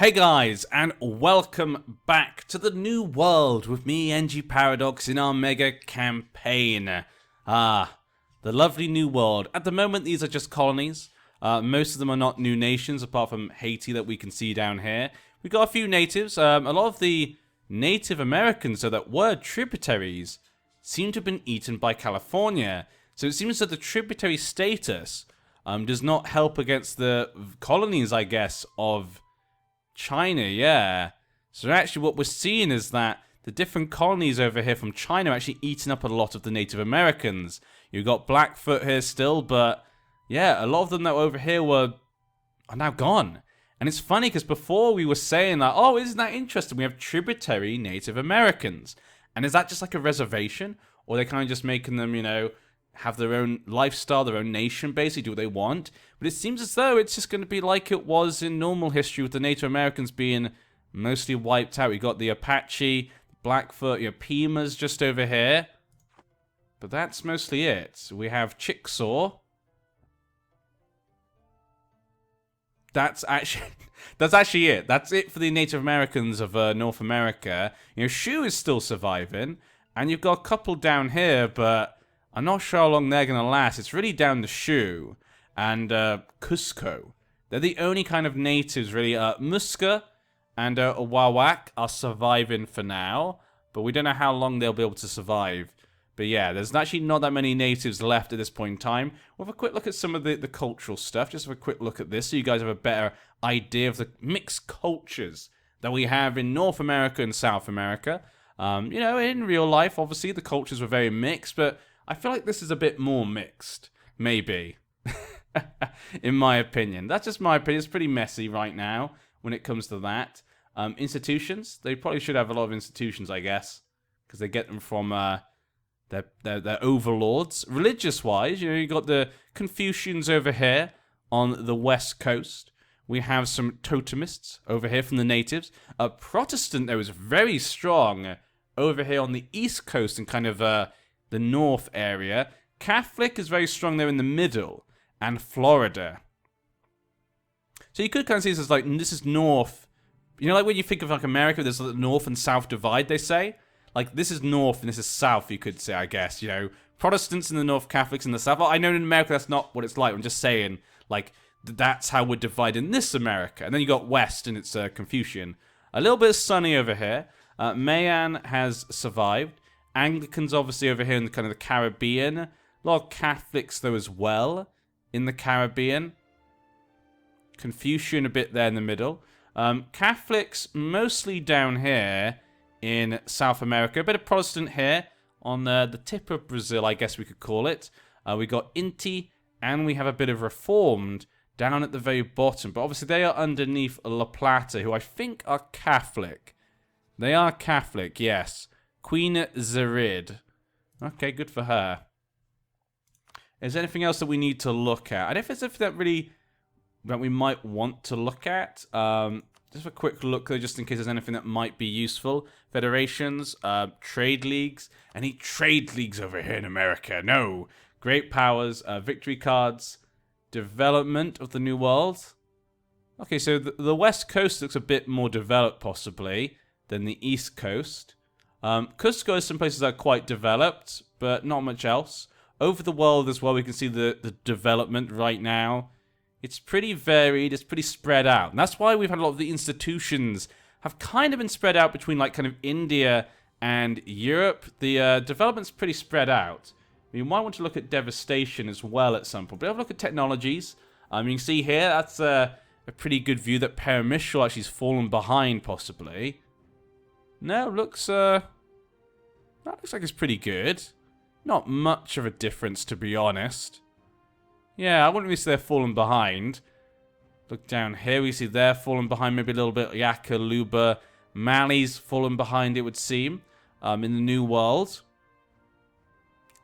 Hey guys, and welcome back to the new world with me, NG Paradox, in our mega campaign. The lovely new world. At the moment, these are just colonies. Most of them are not new nations, apart from Haiti that we can see down here. We got a few natives. A lot of the Native Americans, though, that were tributaries, seem to have been eaten by California. So it seems that the tributary status does not help against the colonies, I guess, of China, yeah. So actually what we're seeing is that the different colonies over here from China are actually eating up a lot of the Native Americans. You've got Blackfoot here still, but yeah, a lot of them that were over here are now gone. And it's funny because before we were saying that, oh, isn't that interesting? We have tributary Native Americans. And is that just like a reservation? Or they're kind of just making them, you know, have their own lifestyle, their own nation, basically, do what they want. But it seems as though it's just going to be like it was in normal history with the Native Americans being mostly wiped out. We got the Apache, Blackfoot, you know, Pimas just over here. But that's mostly it. We have Chickasaw. That's actually it. That's it for the Native Americans of North America. You know, Shu is still surviving. And you've got a couple down here, but I'm not sure how long they're going to last. It's really down to Shu and Cusco. They're the only kind of natives, really. Muska and Wawak are surviving for now, but we don't know how long they'll be able to survive. But yeah, there's actually not that many natives left at this point in time. We'll have a quick look at some of the cultural stuff. Just have a quick look at this so you guys have a better idea of the mixed cultures that we have in North America and South America. You know, in real life, obviously, the cultures were very mixed, but I feel like this is a bit more mixed, maybe, in my opinion. That's just my opinion. It's pretty messy right now when it comes to that. Institutions, they probably should have a lot of institutions, I guess, because they get them from their overlords. Religious-wise, you know, you got the Confucians over here on the west coast. We have some totemists over here from the natives. A Protestant, though, is very strong over here on the east coast and kind of the north area. Catholic is very strong there in the middle, and Florida. So you could kind of see this as like, this is north. You know, like when you think of like America, there's the north and south divide, they say. Like, this is north and this is south, you could say, I guess. You know, Protestants in the north, Catholics in the south. Well, I know in America that's not what it's like. I'm just saying, like, that's how we're dividing this America. And then you got west and it's Confucian. A little bit sunny over here. Mayan has survived. Anglicans obviously over here in the kind of the Caribbean. A lot of Catholics though as well in the Caribbean. Confucian a bit there in the middle. Catholics mostly down here in South America. A bit of Protestant here on the tip of Brazil, I guess we could call it. We got Inti and we have a bit of Reformed down at the very bottom. But obviously they are underneath La Plata, who I think are Catholic. They are Catholic, yes. Queen Zerid. Okay, good for her. Is there anything else that we need to look at? I don't know if there's anything that we might want to look at. Just a quick look though, just in case there's anything that might be useful. Federations, trade leagues. Any trade leagues over here in America? No. Great powers, victory cards, development of the New World. Okay, so the West Coast looks a bit more developed possibly than the East Coast. Cusco is some places that are quite developed, but not much else. Over the world as well, we can see the development right now. It's pretty varied, it's pretty spread out. And that's why we've had a lot of the institutions have kind of been spread out between like kind of India and Europe. The development's pretty spread out. You might want to look at devastation as well at some point. But have a look at technologies. You can see here, that's a pretty good view that Paramishal actually has fallen behind possibly. No, looks that looks like it's pretty good. Not much of a difference, to be honest. Yeah, I wouldn't really say they're falling behind. Look down here, we see they're falling behind maybe a little bit. Yaka, Luba, Mali's fallen behind, it would seem, in the New World.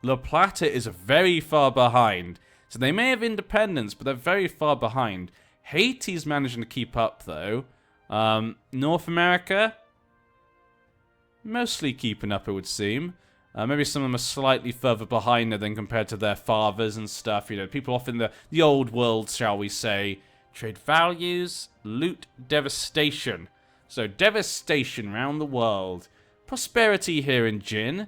La Plata is very far behind. So they may have independence, but they're very far behind. Haiti's managing to keep up, though. North America, mostly keeping up, it would seem. Maybe some of them are slightly further behind than compared to their fathers and stuff. You know, people off in the old world, shall we say, Trade values, loot, devastation. So devastation around the world. Prosperity here in Jin.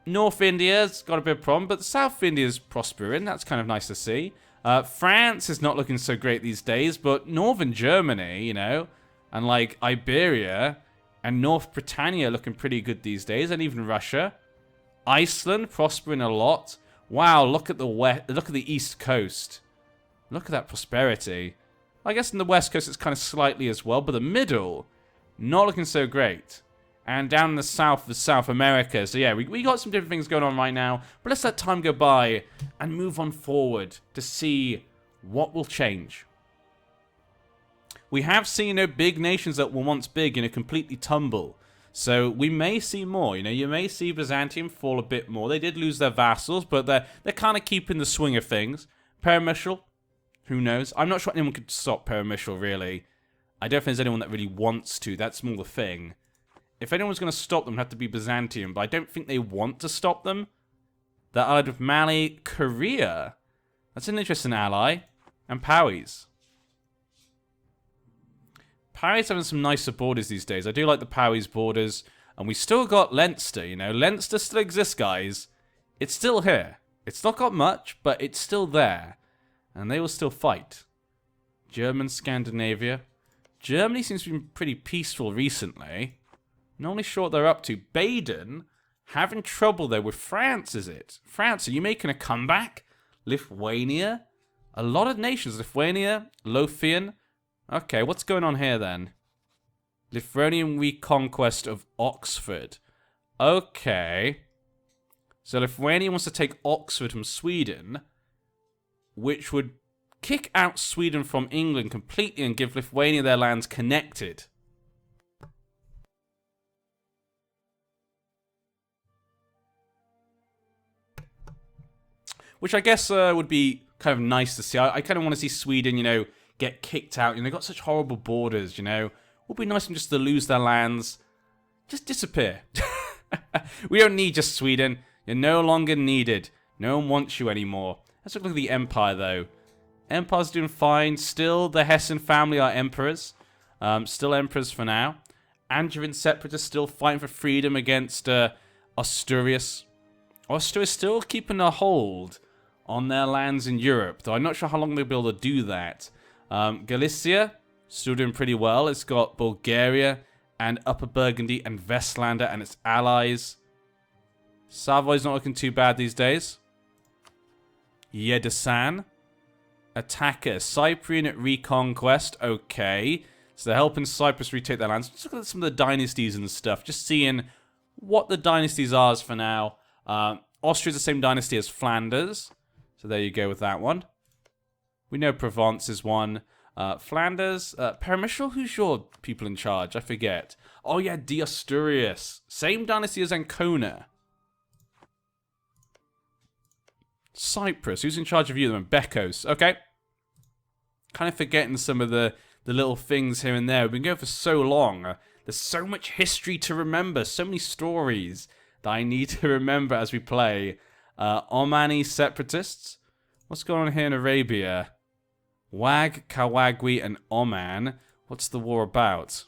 North India's got a bit of a problem, but South India's prospering. That's kind of nice to see. France is not looking so great these days, but Northern Germany, you know, and like Iberia and North Britannia looking pretty good these days, and even Russia. Iceland prospering a lot. Wow, look at the look at the East Coast. Look at that prosperity. I guess in the West Coast it's kind of slightly as well, but the middle, not looking so great. And down in the south of South America. So yeah, we got some different things going on right now. But let's let time go by and move on forward to see what will change. We have seen, you know, big nations that were once big, you know, completely tumble. So we may see more. You know, you may see Byzantium fall a bit more. They did lose their vassals, but they're kind of keeping the swing of things. Paramecial, who knows? I'm not sure anyone could stop Paramecial, really. I don't think there's anyone that really wants to. That's more the thing. If anyone's going to stop them, it'd have to be Byzantium, but I don't think they want to stop them. They're allied with Mali, Korea. That's an interesting ally. And Powys. Powys having some nicer borders these days. I do like the Powys borders. And we still got Leinster, you know. Leinster still exists, guys. It's still here. It's not got much, but it's still there. And they will still fight. German Scandinavia. Germany seems to be pretty peaceful recently. Not only sure what they're up to. Baden having trouble there with France, is it? France, are you making a comeback? Lithuania? A lot of nations. Lithuania, Lothian. Okay, what's going on here then? Lithuanian reconquest of Oxford. Okay. So Lithuania wants to take Oxford from Sweden, which would kick out Sweden from England completely and give Lithuania their lands connected. Which I guess would be kind of nice to see. I kind of want to see Sweden, you know, get kicked out. You know, they've got such horrible borders, you know. It would be nice for them just to lose their lands. Just disappear. We don't need just Sweden. You're no longer needed. No one wants you anymore. Let's look at the Empire, though. Empire's doing fine. Still, the Hessen family are emperors. Still emperors for now. Angevin separatists still fighting for freedom against Asturias. Austria is still keeping a hold on their lands in Europe, though I'm not sure how long they'll be able to do that. Galicia, still doing pretty well. It's got Bulgaria and Upper Burgundy and Westlander and its allies. Savoy's not looking too bad these days. Yedesan. Attacker. Cyprian reconquest. Okay. So they're helping Cyprus retake their lands. Let's look at some of the dynasties and stuff. Just seeing what the dynasties are for now. Austria's the same dynasty as Flanders. So there you go with that one. We know Provence is one. Flanders. Paramecial, who's your people in charge? I forget. Oh yeah, the Asturias. Same dynasty as Ancona. Cyprus. Who's in charge of you then? Becos. Okay. Kind of forgetting some of the little things here and there. We've been going for so long. There's so much history to remember. So many stories that I need to remember as we play. Omani separatists. What's going on here in Arabia? Wag, Kawagwi, and Oman. What's the war about?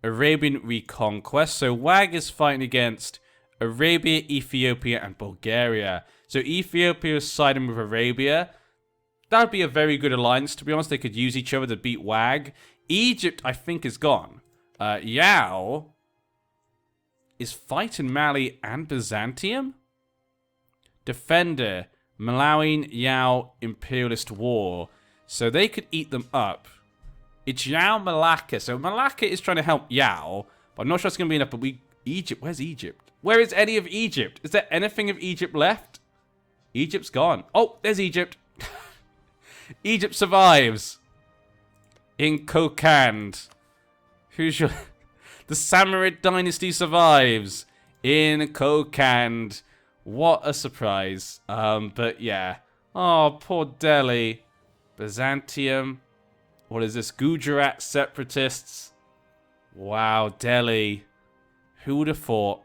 Arabian reconquest. So Wag is fighting against Arabia, Ethiopia, and Bulgaria. So Ethiopia is siding with Arabia. That would be a very good alliance. To be honest, they could use each other to beat Wag. Egypt, I think, is gone. Yao is fighting Mali and Byzantium? Defender, Malawian Yao Imperialist War. So they could eat them up. It's Yao Malacca. So Malacca is trying to help Yao. But I'm not sure it's going to be enough. But Egypt, where's Egypt? Where is any of Egypt? Is there anything of Egypt left? Egypt's gone. Oh, there's Egypt. Egypt survives. In Kokand. Who's your... The Samorid dynasty survives. In Kokand. What a surprise. But yeah. Oh, poor Delhi. Byzantium. What is this? Gujarat separatists. Wow, Delhi. Who would have thought?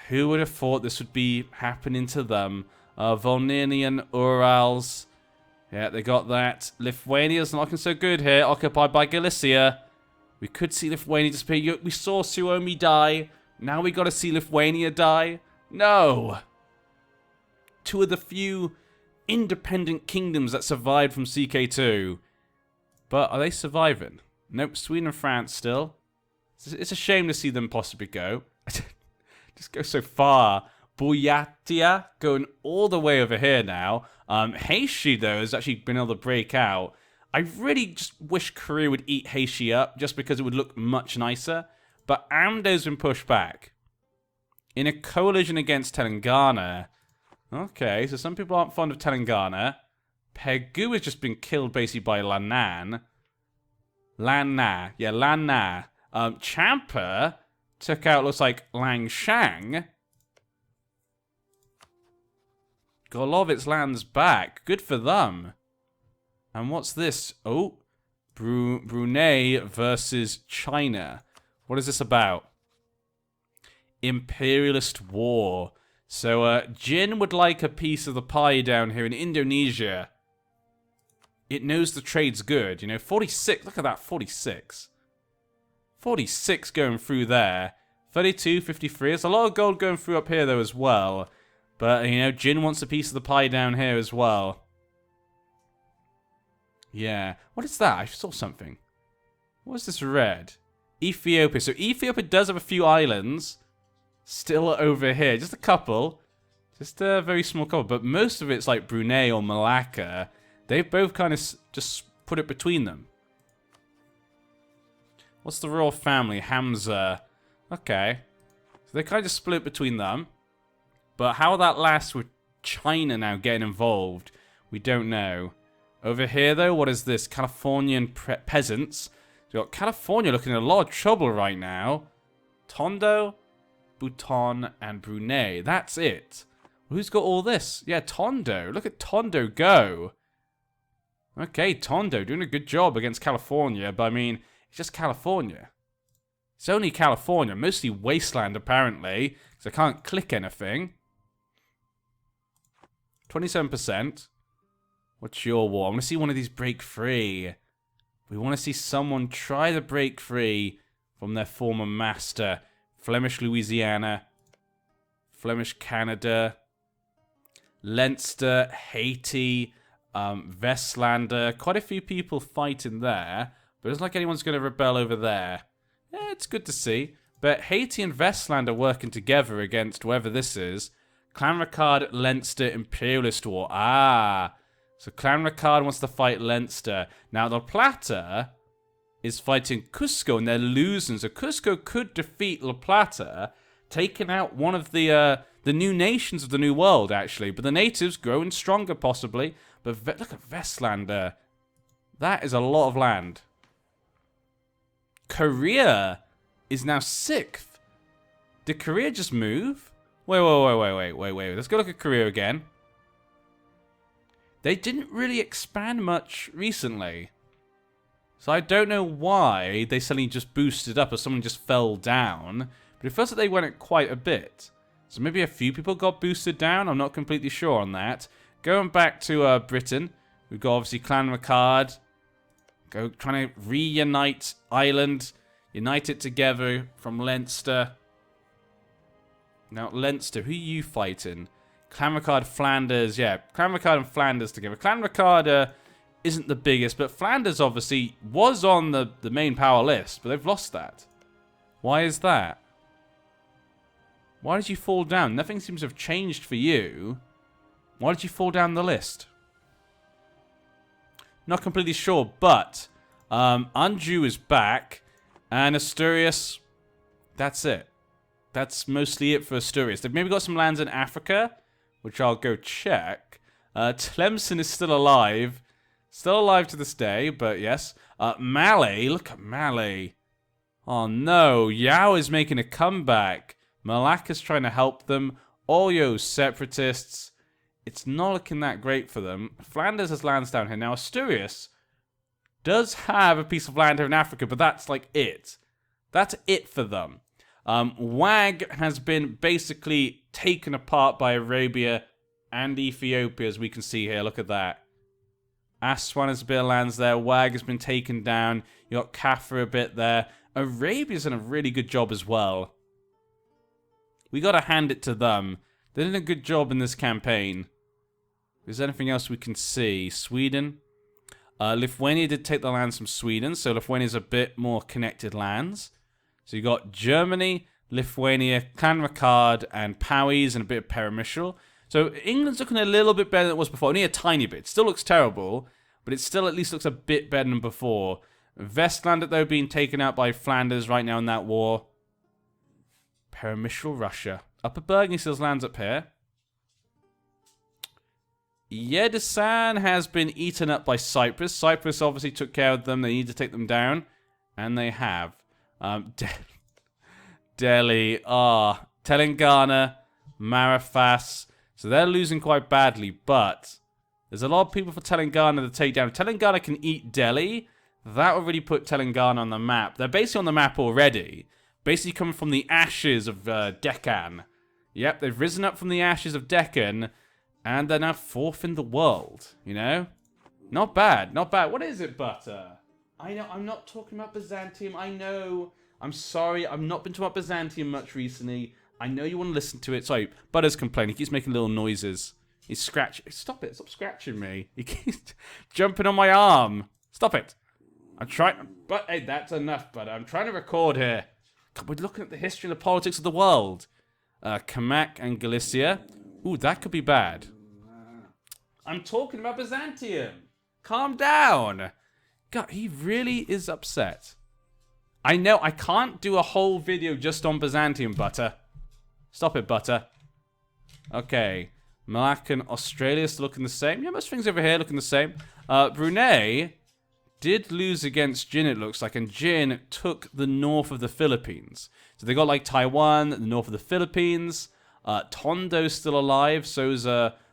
Who would have thought this would be happening to them? Volhynian Urals. Yeah, they got that. Lithuania's not looking so good here. Occupied by Galicia. We could see Lithuania disappear. We saw Suomi die. Now we got to see Lithuania die. No. Two of the few independent kingdoms that survived from CK2. But are they surviving? Nope, Sweden and France still. It's a shame to see them possibly go. Just go so far. Buryatia going all the way over here now. Heishi, though, has actually been able to break out. I really just wish Korea would eat Heishi up, just because it would look much nicer. But Amdo's been pushed back. In a coalition against Telangana. Okay, so some people aren't fond of Telangana. Pegu has just been killed basically by Lanna. Yeah, Lanna. Champa took out, looks like, Langshang. Got a lot of its lands back. Good for them. And what's this? Oh, Brunei versus China. What is this about? Imperialist war. So, Jin would like a piece of the pie down here in Indonesia. It knows the trade's good. You know, 46. Look at that, 46. 46 going through there. 32, 53. There's a lot of gold going through up here, though, as well. But, you know, Jin wants a piece of the pie down here as well. Yeah. What is that? I saw something. What is this red? Ethiopia. So Ethiopia does have a few islands still over here. Just a couple. Just a very small couple. But most of it's like Brunei or Malacca. They've both kind of just put it between them. What's the royal family? Hamza. Okay. So they kind of split between them. But how that lasts with China now getting involved, we don't know. Over here, though, what is this? Californian peasants. So we've got California looking in a lot of trouble right now. Tondo, Bhutan, and Brunei. That's it. Who's got all this? Yeah, Tondo. Look at Tondo go. Okay, Tondo doing a good job against California, but I mean, it's just California. It's only California, mostly wasteland apparently, because I can't click anything. 27%. What's your war? I want to see one of these break free. We want to see someone try to break free from their former master. Flemish Louisiana. Flemish Canada. Leinster, Haiti, Westlander. Quite a few people fighting there. But it's like anyone's going to rebel over there. Yeah, it's good to see. But Haiti and Westland are working together against whoever this is. Clanricarde, Leinster, Imperialist War. Ah. So Clanricarde wants to fight Leinster. Now, La Plata is fighting Cusco, and they're losing. So Cusco could defeat La Plata, taking out one of the new nations of the New World, actually. But the natives growing stronger, possibly. But look at Westlander. That is a lot of land. Korea is now 6th. Did Korea just move? Wait. Let's go look at Korea again. They didn't really expand much recently. So I don't know why they suddenly just boosted up or someone just fell down. But it feels like they went up quite a bit. So maybe a few people got boosted down. I'm not completely sure on that. Going back to Britain. We've got obviously Clanricarde. Trying to reunite Ireland. Unite it together from Leinster. Now, Leinster, who are you fighting? Clanricarde, Flanders, yeah. Clanricarde and Flanders together. Clanricarde isn't the biggest, but Flanders obviously was on the main power list, but they've lost that. Why is that? Why did you fall down? Nothing seems to have changed for you. Why did you fall down the list? Not completely sure, but Anjou is back, and Asturias, that's it. That's mostly it for Asturias. They've maybe got some lands in Africa, which I'll go check. Tlemcen is still alive. Still alive to this day, but yes. Mali, look at Mali. Oh no, Yao is making a comeback. Malacca's trying to help them. Oyo separatists. It's not looking that great for them. Flanders has lands down here. Now, Asturias does have a piece of land here in Africa, but that's like it. That's it for them. Wag has been basically taken apart by Arabia and Ethiopia, as we can see here. Look at that. Aswan has a bit of lands there. Wag has been taken down. You got Kaffa a bit there. Arabia's done a really good job as well. We got to hand it to them. They did a good job in this campaign. Is there anything else we can see? Sweden. Lithuania did take the lands from Sweden, so Lithuania's a bit more connected lands. So you got Germany, Lithuania, Clanricarde, and Powys, and a bit of Peremyshal. So England's looking a little bit better than it was before. Only a tiny bit. It still looks terrible, but it still at least looks a bit better than before. Vestland, though, being taken out by Flanders right now in that war. Peremyshal, Russia. Upper Burgundy still lands up here. Yeresan has been eaten up by Cyprus. Cyprus obviously took care of them. They need to take them down. And they have. Delhi. Telangana. Marafas. So they're losing quite badly. But there's a lot of people for Telangana to take down. If Telangana can eat Delhi, that already put Telangana on the map. They're basically on the map already. Basically coming from the ashes of Deccan. Yep, they've risen up from the ashes of Deccan. And they're now 4th in the world, you know? Not bad, not bad. What is it, Butter? I know, I'm not talking about Byzantium. I know. I'm sorry, I've not been talking about Byzantium much recently. I know you want to listen to it. Sorry, Butter's complaining. He keeps making little noises. He's scratching. Stop it, stop scratching me. He keeps jumping on my arm. Stop it. I'm trying. But, hey, that's enough, Butter. I'm trying to record here. God, we're looking at the history and the politics of the world. Kamak and Galicia. Ooh, that could be bad. I'm talking about Byzantium. Calm down. God, he really is upset. I know, I can't do a whole video just on Byzantium, Butter. Stop it, Butter. Okay. Malaccan, Australia still looking the same. Yeah, most things over here looking the same. Brunei did lose against Jin, it looks like, and Jin took the north of the Philippines. So they got like Taiwan, the north of the Philippines. Tondo's still alive, so's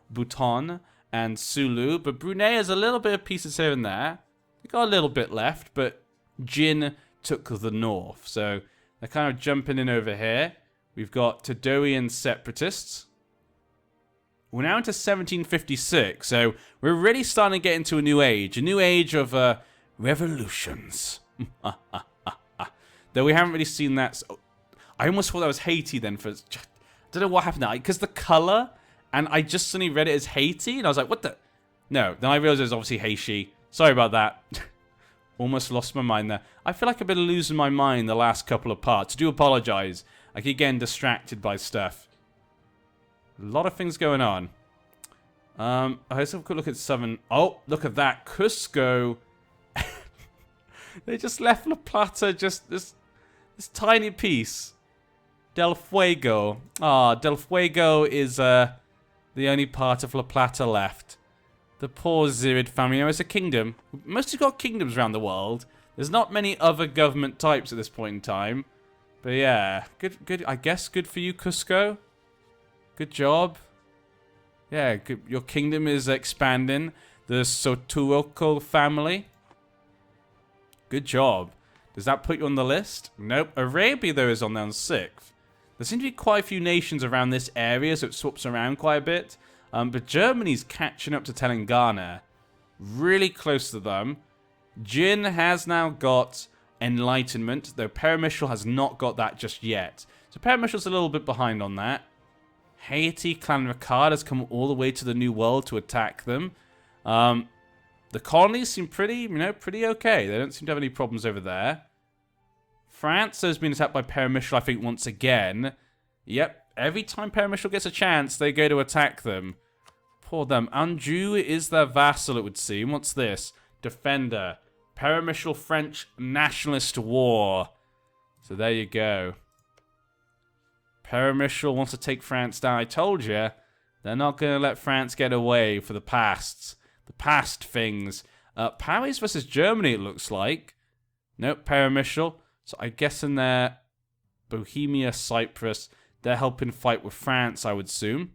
Bhutan and Sulu, but Brunei has a little bit of pieces here and there. They got a little bit left, but Jin took the north, so they're kind of jumping in over here. We've got Todoian separatists. We're now into 1756, so we're really starting to get into a new age of revolutions. Though we haven't really seen that. So I almost thought that was Haiti then for. I don't know what happened now, because the color, and I just suddenly read it as Haiti, and I was like, what the? No, then I realized it was obviously Heishi. Sorry about that. Almost lost my mind there. I feel like I've been losing my mind the last couple of parts. I do apologize. I keep getting distracted by stuff. A lot of things going on. Let's have a quick look at Southern. Oh, look at that. Cusco. They just left La Plata, just this tiny piece. Del Fuego. Del Fuego is the only part of La Plata left. The poor Zirid family. You know, it's a kingdom. Mostly got kingdoms around the world. There's not many other government types at this point in time. But yeah, good. I guess good for you, Cusco. Good job. Yeah, good. Your kingdom is expanding. The Sotuoco family. Good job. Does that put you on the list? Nope. Arabia, though, is on there on 6th. There seem to be quite a few nations around this area, so it swaps around quite a bit. But Germany's catching up to Telangana. Really close to them. Jin has now got Enlightenment, though Peremyshal has not got that just yet. So Peremyshal's a little bit behind on that. Haiti, Clanricarde has come all the way to the New World to attack them. The colonies seem pretty okay. They don't seem to have any problems over there. France has been attacked by Peremyshal, I think, once again. Yep, every time Peremyshal gets a chance, they go to attack them. Poor them. Anjou is their vassal, it would seem. What's this? Defender. Peremyshal French Nationalist War. So there you go. Peremyshal wants to take France down. I told you, they're not going to let France get away for the past. The past things. Paris versus Germany, it looks like. Nope, Peremyshal. So I guess in their Bohemia, Cyprus, they're helping fight with France, I would assume.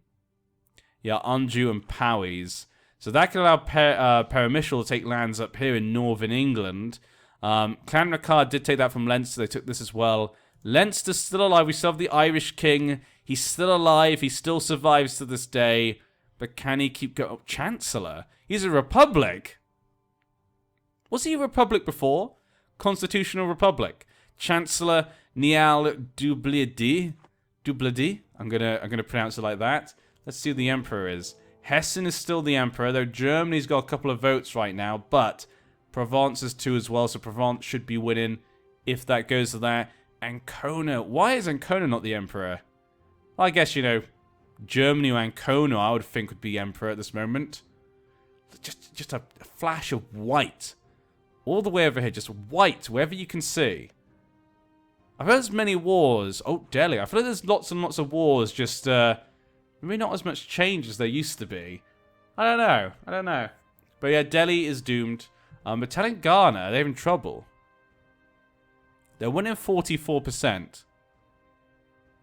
Yeah, Anjou and Powys. So that can allow Peremyshal to take lands up here in northern England. Clanricarde did take that from Leinster. They took this as well. Leinster's still alive. We still have the Irish king. He's still alive. He still survives to this day. But can he keep going? Oh, Chancellor? He's a republic. Was he a republic before? Constitutional Republic. Chancellor Niall Dubledi. I'm gonna pronounce it like that. Let's see who the Emperor is. Hessen is still the Emperor, though Germany's got a couple of votes right now, but Provence is 2 as well, so Provence should be winning if that goes to that. Ancona. Why is Ancona not the Emperor? Well, I guess, you know, Germany or Ancona, I would think, would be Emperor at this moment. Just a flash of white. All the way over here, just white, wherever you can see. I've heard there's many wars. Oh, Delhi. I feel like there's lots and lots of wars, just, maybe not as much change as there used to be. I don't know. But yeah, Delhi is doomed. But Telangana, they're in trouble. They're winning 44%.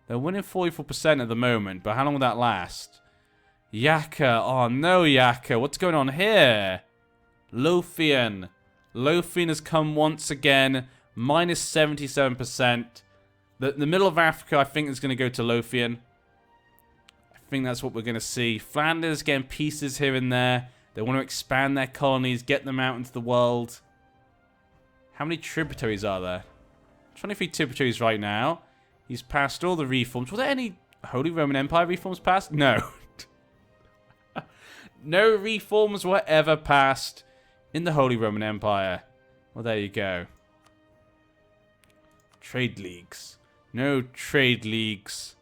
They're winning 44% at the moment, but how long will that last? Yaka. Oh, no, Yaka. What's going on here? Lothian. Lothian has come once again. Minus 77%. The middle of Africa, I think, is going to go to Lothian. I think that's what we're going to see. Flanders getting pieces here and there. They want to expand their colonies, get them out into the world. How many tributaries are there? 23 tributaries right now. He's passed all the reforms. Were there any Holy Roman Empire reforms passed? No. No reforms were ever passed in the Holy Roman Empire. Well, there you go. Trade leagues. No trade leagues.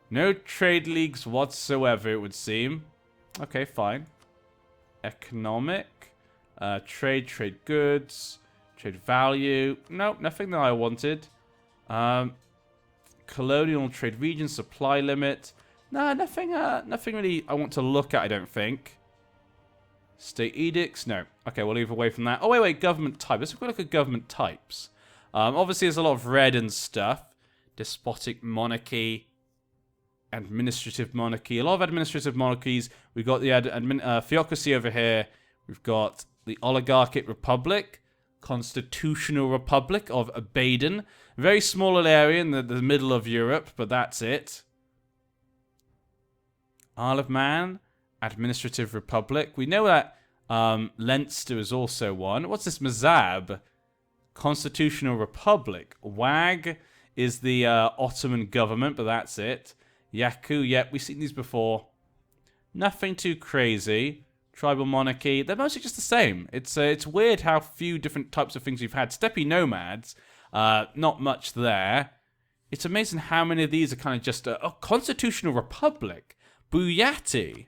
No trade leagues whatsoever, it would seem. Okay, fine. Economic. Trade goods. Trade value. Nope, nothing that I wanted. Colonial trade region, supply limit. No, nothing really I want to look at, I don't think. State edicts, no. Okay, we'll leave away from that. Oh, wait, government type. Let's have a look at government types. Obviously, there's a lot of red and stuff. Despotic monarchy. Administrative monarchy. A lot of administrative monarchies. We've got the theocracy over here. We've got the oligarchic republic. Constitutional Republic of Baden. Very small little area in the middle of Europe, but that's it. Isle of Man. Administrative Republic. We know that Leinster is also one. What's this? Mazab. Constitutional Republic. WAG is the Ottoman government, but that's it. Yaku, yep, we've seen these before. Nothing too crazy. Tribal monarchy. They're mostly just the same. It's weird how few different types of things we've had. Steppe nomads. Not much there. It's amazing how many of these are kind of just a Constitutional Republic. Buyati.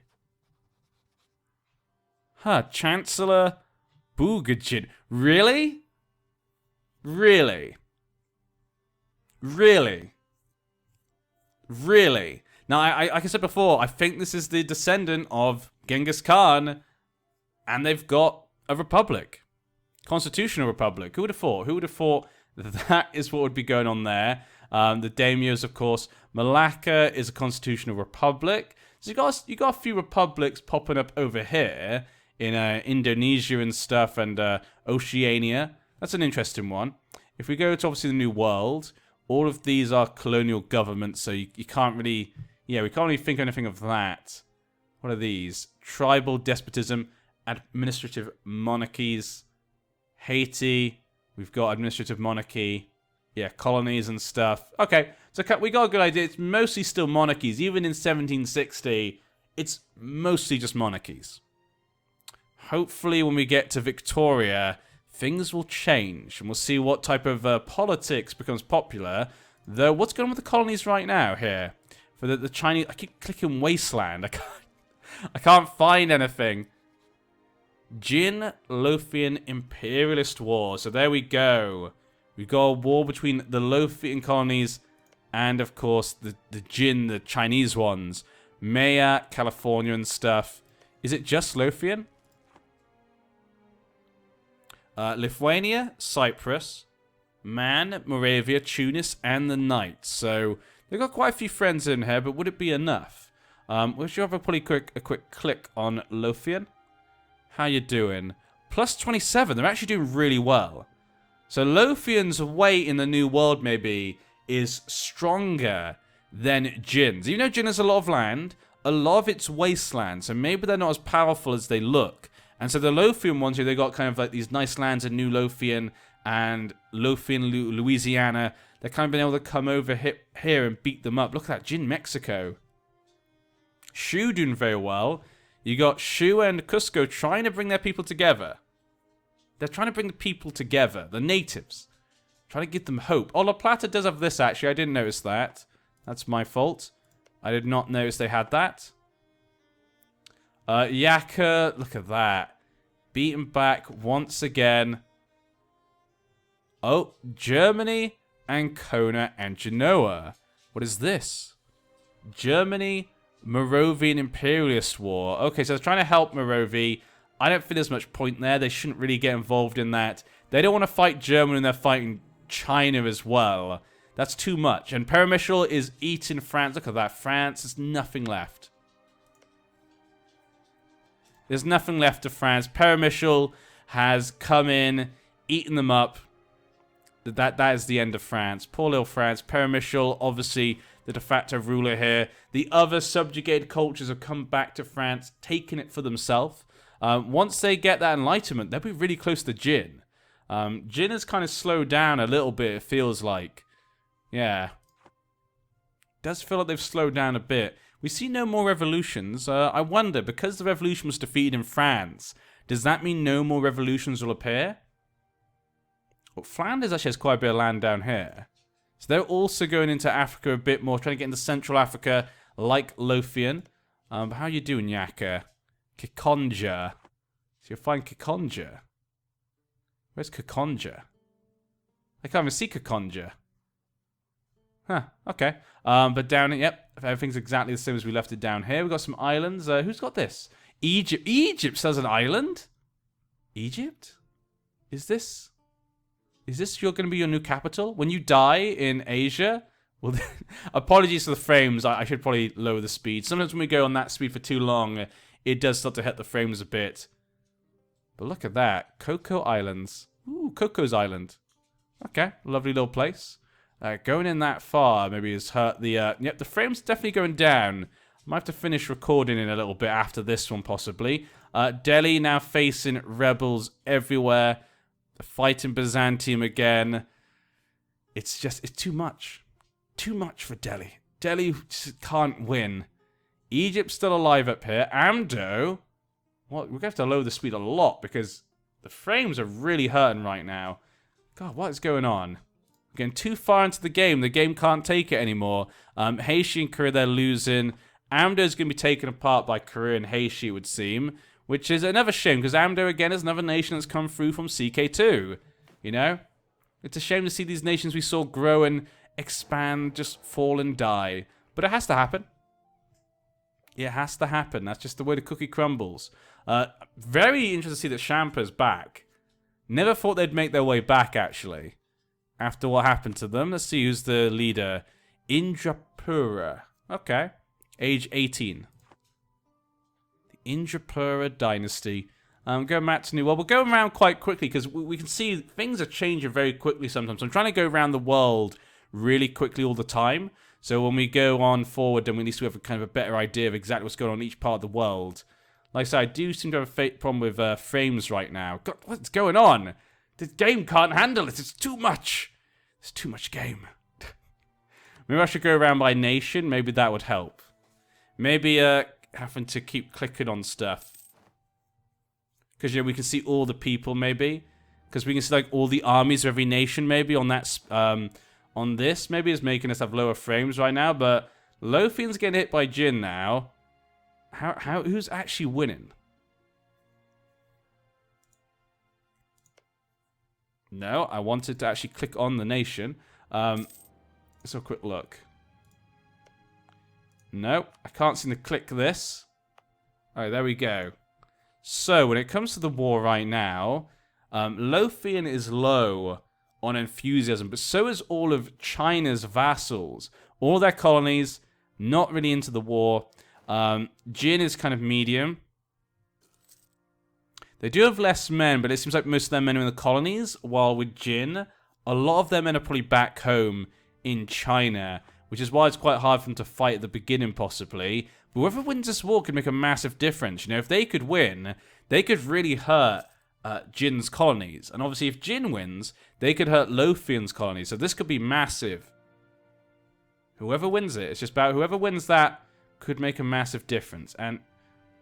Huh, Chancellor Bugajin. Really? Really? Really? Really? Now, like I said before, I think this is the descendant of Genghis Khan, and they've got a republic. Constitutional Republic. Who would have thought? Who would have thought that is what would be going on there? The daimios, of course. Malacca is a constitutional republic. So you got a few republics popping up over here in Indonesia and stuff, and Oceania. That's an interesting one. If we go to obviously the New World, all of these are colonial governments, so you can't really, we can't really think anything of that. What are these? Tribal despotism, administrative monarchies. Haiti, we've got administrative monarchy. Yeah, colonies and stuff. Okay, so we got a good idea. It's mostly still monarchies. Even in 1760, it's mostly just monarchies. Hopefully when we get to Victoria, things will change, and we'll see what type of politics becomes popular. Though, what's going on with the colonies right now here? For the Chinese, I keep clicking Wasteland. I can't find anything. Jin Lothian Imperialist War. So there we go. We've got a war between the Lothian colonies and, of course, the Jin, the Chinese ones. Maya, California and stuff. Is it just Lothian? Lithuania, Cyprus, Man, Moravia, Tunis, and the Knights. So they've got quite a few friends in here, but would it be enough? We should have a quick click on Lothian. How you doing? Plus 27. They're actually doing really well. So Lothian's weight in the New World maybe is stronger than Jin's. Even though Jin has a lot of land, a lot of it's wasteland, so maybe they're not as powerful as they look. And so the Lothian ones here, they got kind of like these nice lands in New Lothian and Lothian, Louisiana. They're kind of been able to come over here and beat them up. Look at that, Jin, Mexico. Shu doing very well. You got Shu and Cusco trying to bring their people together. They're trying to bring the people together, the natives. Trying to give them hope. Oh, La Plata does have this, actually. I didn't notice that. That's my fault. I did not notice they had that. Yaka, look at that. Beaten back once again. Oh, Germany, Ancona, and Genoa. What is this? Germany, Moravian Imperialist War. Okay, so they're trying to help Moravia. I don't think there's much point there. They shouldn't really get involved in that. They don't want to fight Germany and they're fighting China as well. That's too much. And Perimichel is eating France. Look at that. France, there's nothing left. There's nothing left of France. Perimichel has come in, eaten them up. That is the end of France. Poor little France. Perimichel, obviously the de facto ruler here. The other subjugated cultures have come back to France, taking it for themselves. Once they get that enlightenment, they'll be really close to Jin. Jin has kind of slowed down a little bit, it feels like. Yeah. Does feel like they've slowed down a bit. We see no more revolutions. I wonder, because the revolution was defeated in France, does that mean no more revolutions will appear? Well, Flanders actually has quite a bit of land down here. So they're also going into Africa a bit more, trying to get into Central Africa, like Lothian. But how are you doing, Yaka? Kikonja. So you'll find Kikonja. Where's Kikonja? I can't even see Kikonja. Huh, okay. But down here, yep, everything's exactly the same as we left it down here. We've got some islands. Who's got this? Egypt. Egypt has an island? Egypt? Is this going to be your new capital? When you die in Asia? Well, apologies for the frames. I should probably lower the speed. Sometimes when we go on that speed for too long, it does start to hit the frames a bit. But look at that. Coco Islands. Ooh, Coco's Island. Okay, lovely little place. Going in that far maybe has hurt the... Yep, the frame's definitely going down. I might have to finish recording in a little bit after this one, possibly. Delhi now facing rebels everywhere. The fighting Byzantium again. It's too much. Too much for Delhi. Delhi just can't win. Egypt's still alive up here. Amdo. Well, we're going to have to lower the speed a lot because the frames are really hurting right now. God, what is going on? We're getting too far into the game. The game can't take it anymore. Heishi and Korea, they're losing. Amdo's going to be taken apart by Korea and Heishi, it would seem. Which is another shame, because Amdo, again, is another nation that's come through from CK2. You know? It's a shame to see these nations we saw grow and expand, just fall and die. But it has to happen. It has to happen. That's just the way the cookie crumbles. Very interested to see that Champa's back. Never thought they'd make their way back, actually. After what happened to them. Let's see who's the leader. Indrapura. Okay. Age 18. Indrapura Dynasty. Going back to New World. We're going around quite quickly because we can see things are changing very quickly sometimes. I'm trying to go around the world really quickly all the time. So when we go on forward, then at least we have a kind of a better idea of exactly what's going on in each part of the world. Like I said, I do seem to have a problem with frames right now. God, what's going on? The game can't handle it. It's too much. It's too much game. Maybe I should go around by nation. Maybe that would help. Maybe having to keep clicking on stuff. Because, you know, we can see all the people, maybe. Because we can see, like, all the armies of every nation, maybe, on that, on this. Maybe it's making us have lower frames right now, but Lothian's getting hit by Jin now. Who's actually winning? No, I wanted to actually click on the nation. Let's have a quick look. No, I can't seem to click this. Alright, there we go. So, when it comes to the war right now, Lothian is low on enthusiasm, but so is all of China's vassals. All their colonies, not really into the war. Jin is kind of medium. They do have less men, but it seems like most of their men are in the colonies, while with Jin, a lot of their men are probably back home in China, which is why it's quite hard for them to fight at the beginning, possibly. But whoever wins this war could make a massive difference. You know, if they could win, they could really hurt Jin's colonies. And obviously, if Jin wins, they could hurt Lothian's colonies. So this could be massive. Whoever wins it, it's just about whoever wins that could make a massive difference. And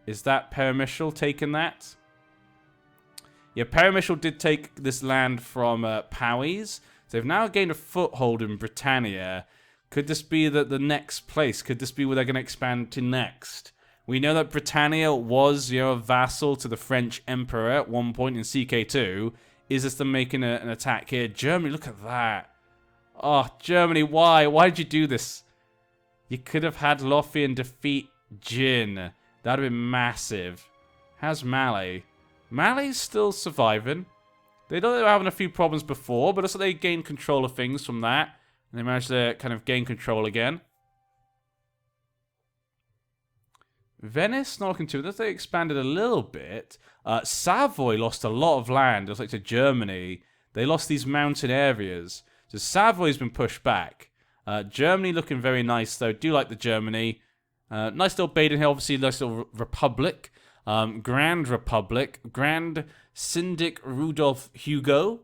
is that Perimischel taking that? Yeah, Perimischel did take this land from Powys. So they've now gained a foothold in Britannia. Could this be the next place? Could this be where they're going to expand to next? We know that Britannia was, you know, a vassal to the French Emperor at one point in CK2. Is this them making an attack here? Germany, look at that. Oh, Germany, why? Why did you do this? You could have had Lothian defeat Jin. That would have been massive. How's Mali? Mali's still surviving. They know they were having a few problems before, but also they gained control of things from that. And they managed to kind of gain control again. Venice, not looking too good. They expanded a little bit. Savoy lost a lot of land, just like to Germany. They lost these mountain areas. So Savoy's been pushed back. Germany looking very nice, though. Do like the Germany. Nice little Baden here, obviously. Nice little Republic. Grand Republic. Grand Syndic Rudolf Hugo.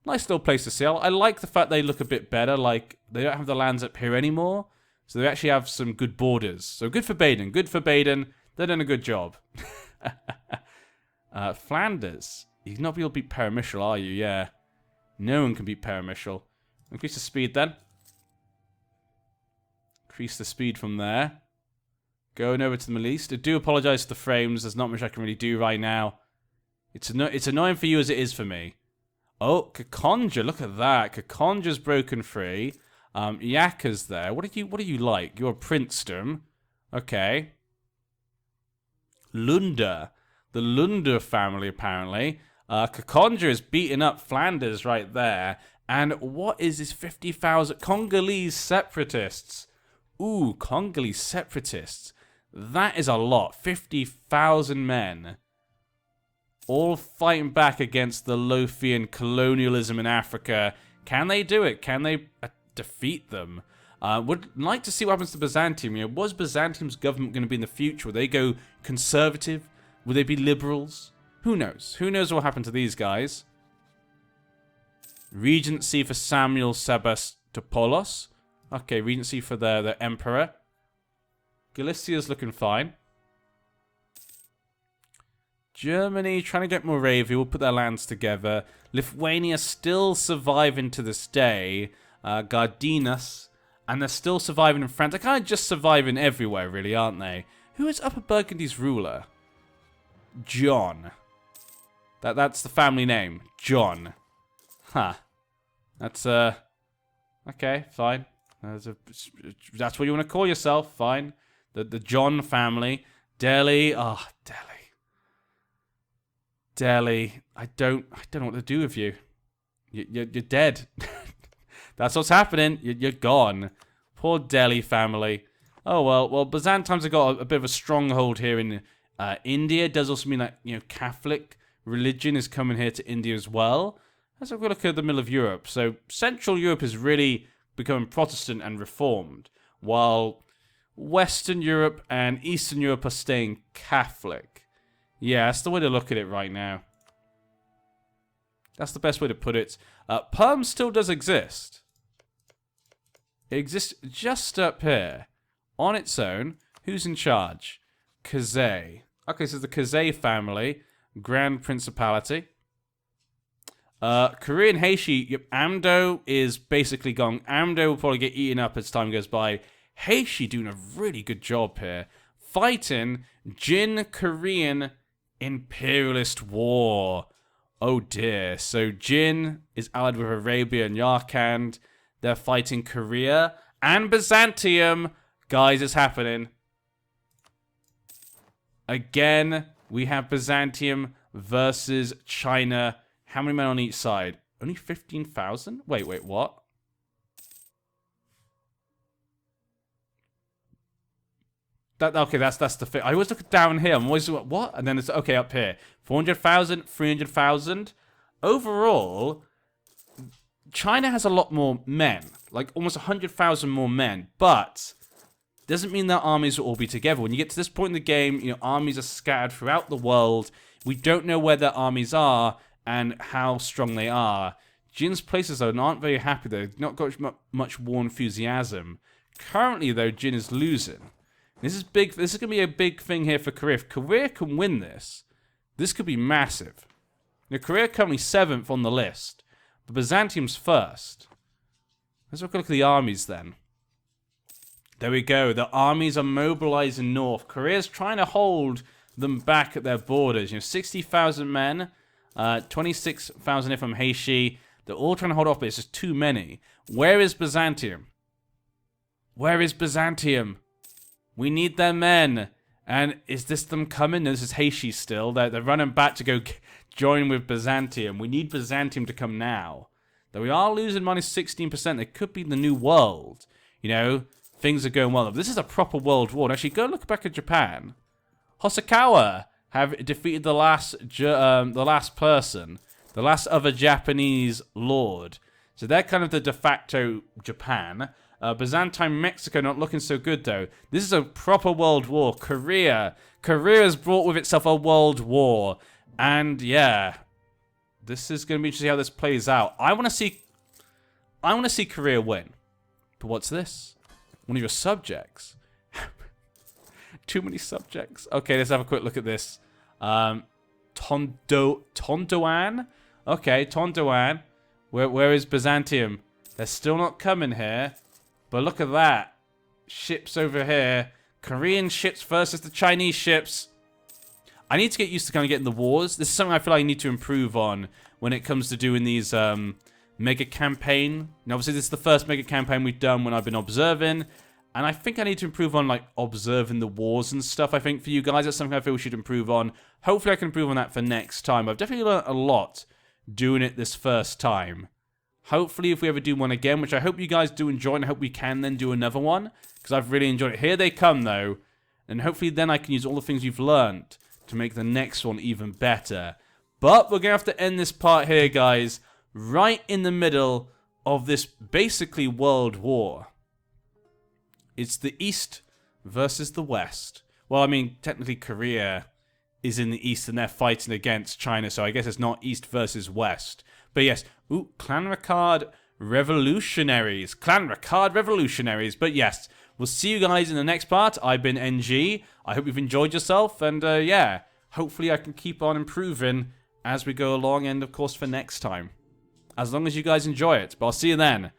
Nice little place to sail. I like the fact they look a bit better. Like, they don't have the lands up here anymore. So they actually have some good borders. So good for Baden. Good for Baden. They're doing a good job. Flanders. You're not be able to beat Perimischel, are you? Yeah. No one can beat Perimischel. Increase the speed then. Increase the speed from there. Going over to the Middle East. I do apologize for the frames. There's not much I can really do right now. It's annoying for you as it is for me. Oh, Kakonja, look at that. Kakonja's broken free. Yaka's there. What are you like? You're a princedom. Okay. Lunda. The Lunda family, apparently. Kakonja is beating up Flanders right there. And what is this 50,000? Congolese separatists. Ooh, Congolese separatists. That is a lot. 50,000 men. All fighting back against the Lothian colonialism in Africa. Can they do it? Can they defeat them? Would like to see what happens to Byzantium. You know, was Byzantium's government going to be in the future? Will they go conservative? Will they be liberals? Who knows? Who knows what will happen to these guys? Regency for Samuel Sebastopoulos. Okay, Regency for the Emperor. Galicia's looking fine. Germany trying to get Moravia. We'll put their lands together. Lithuania still surviving to this day. Gardinus. And they're still surviving in France. They're kind of just surviving everywhere, really, aren't they? Who is Upper Burgundy's ruler? John. That's the family name. John. Huh. That's, okay, fine. That's what you want to call yourself. Fine. The John family. Delhi. Oh, Delhi. Delhi. I don't know what to do with you. You're dead. That's what's happening. You're gone. Poor Delhi family. Oh, well, Byzantines have got a bit of a stronghold here in India. It does also mean that, you know, Catholic religion is coming here to India as well. Let's have a look at the middle of Europe. So Central Europe is really becoming Protestant and Reformed, while Western Europe and Eastern Europe are staying Catholic. Yeah, that's the way to look at it right now. That's the best way to put it. Perm still does exist. It exists just up here. On its own. Who's in charge? Kazay. Okay, so the Kazay family. Grand Principality. Korean Heishi. Yep, Amdo is basically gone. Amdo will probably get eaten up as time goes by. Heishi doing a really good job here. Fighting Jin Korean Imperialist War. Oh dear. So Jin is allied with Arabia and Yarkand. They're fighting Korea and Byzantium. Guys, it's happening. Again, we have Byzantium versus China. How many men on each side? Only 15,000? Wait, what? Okay, that's the fit. I always look down here. I'm always what? And then it's okay up here. 400,000, 300,000. Overall, China has a lot more men, like almost 100,000 more men, but doesn't mean their armies will all be together. When you get to this point in the game, you know, armies are scattered throughout the world. We don't know where their armies are and how strong they are. Jin's places, though, aren't very happy. They've not got much war enthusiasm. Currently, though, Jin is losing. This is big. This is going to be a big thing here for Korea. If Korea can win this, this could be massive. Now, Korea currently 7th on the list, but Byzantium's first. Let's look at the armies then. There we go. The armies are mobilizing north. Korea's trying to hold them back at their borders. You know, 60,000 men, 26,000 from Heishi. They're all trying to hold off, but it's just too many. Where is Byzantium? Where is Byzantium? We need their men. And is this them coming? No, this is Heishi still. They're running back to go join with Byzantium. We need Byzantium to come now. Though we are losing minus 16%. They could be the new world. You know, things are going well. This is a proper world war. And actually, go look back at Japan. Hosokawa have defeated the last person. The last other Japanese lord. So they're kind of the de facto Japan. Byzantine Mexico not looking so good, though. This is a proper world war. Korea has brought with itself a world war. And, yeah. This is going to be interesting how this plays out. I want to see Korea win. But what's this? One of your subjects. Too many subjects. Okay, let's have a quick look at this. Tondoan? Okay, Tondoan. Where is Byzantium? They're still not coming here. But look at that. Ships over here. Korean ships versus the Chinese ships. I need to get used to kind of getting the wars. This is something I feel like I need to improve on when it comes to doing these mega campaign. And obviously, this is the first mega campaign we've done when I've been observing. And I think I need to improve on, like, observing the wars and stuff, I think, for you guys. That's something I feel we should improve on. Hopefully, I can improve on that for next time. I've definitely learned a lot doing it this first time. Hopefully, if we ever do one again, which I hope you guys do enjoy, and I hope we can then do another one, because I've really enjoyed it. Here they come, though, and hopefully then I can use all the things you've learned to make the next one even better. But we're going to have to end this part here, guys, right in the middle of this basically world war. It's the East versus the West. Well, I mean, technically Korea is in the East and they're fighting against China, so I guess it's not East versus West. But yes, ooh, Clan Ricard Revolutionaries. Clan Ricard Revolutionaries. But yes, we'll see you guys in the next part. I've been NG. I hope you've enjoyed yourself. And yeah, hopefully I can keep on improving as we go along. And of course for next time. As long as you guys enjoy it. But I'll see you then.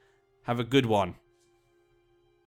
Have a good one.